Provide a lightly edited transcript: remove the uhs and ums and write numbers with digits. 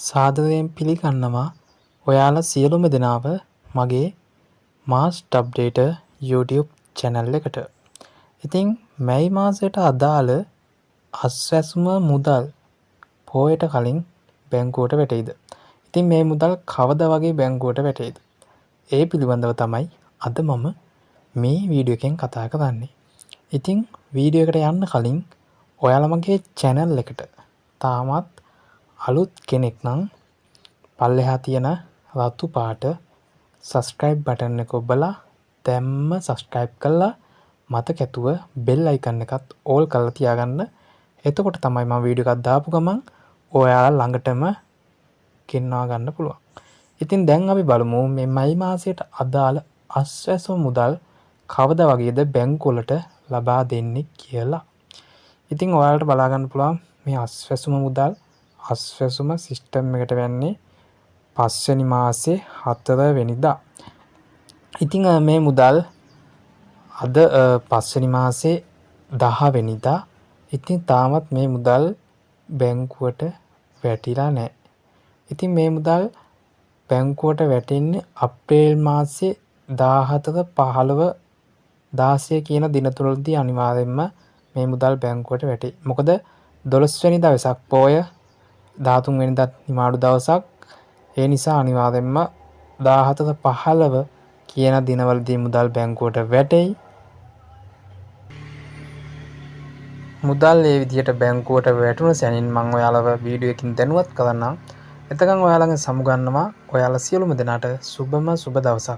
සාදරයෙන් පිළිගන්නවා ඔයාලා සියලුම දෙනාව මගේ මාස්ට් අප්ඩේටර් YouTube channel එකට. ඉතින් මැයි මාසයට අදාළ අස්වැසුම මුදල් පෝයට කලින් බැංකුවට වැටෙයිද? ඉතින් මේ මුදල් කවදා වගේ බැංකුවට වැටෙයිද? ඒ පිළිබඳව තමයි අද මම මේ වීඩියෝ එකෙන් කතා කරන්නේ. ඉතින් වීඩියෝ එකට යන්න කලින් ඔයාලා මගේ channel එකට තාමත් අලුත් කෙනෙක් නම් පල්ලෙහා තියෙන රතු පාට subscribe button එක ඔබලා දැම්ම subscribe කරලා මතක ඇතුව bell icon එකත් all කරලා තියාගන්න. එතකොට තමයි මම වීඩියෝ එකක් දාපු ගමන් ඔයාලා ළඟටම ගෙන්වා ගන්න පුළුවන්. ඉතින් දැන් අපි බලමු මේ මයි මාසයට අදාළ අස්වැසුම මුදල් කවදා වගේද බැංකු වලට ලබා දෙන්නේ කියලා. ඉතින් ඔයාලට බලා ගන්න පුළුවන් මේ අස්වැසුම මුදල් අස්වැසුම සිස්ටම් එකට වෙන්නේ 5 වෙනි මාසේ 4 වෙනිදා. ඉතින් මේ මුදල් අද 5 වෙනි මාසේ 10 වෙනිදා. ඉතින් තාමත් මේ මුදල් බැංකුවට වැටිලා නැහැ. ඉතින් මේ මුදල් බැංකුවට වැටෙන්නේ අප්‍රේල් මාසේ 14 15 16 කියන දින තුනකදී අනිවාර්යයෙන්ම මේ මුදල් බැංකුවට වැටේ. මොකද 12 වෙනිදා වෙසක් පෝය 13 වෙනිදා නිමාඩු දවසක්. ඒ නිසා අනිවාර්යයෙන්ම 14 15 කියන දිනවලදී මුදල් බැංකුවට වැටෙයි. මුදල් ඒ විදිහට බැංකුවට වැටුණ සැනින් මම ඔයාලව වීඩියෝ එකකින් දැනුවත් කරන්නම්. එතකන් ඔයාලගෙන් සමුගන්නවා. ඔයාලා සියලුම දෙනාට සුබම සුබ දවසක්.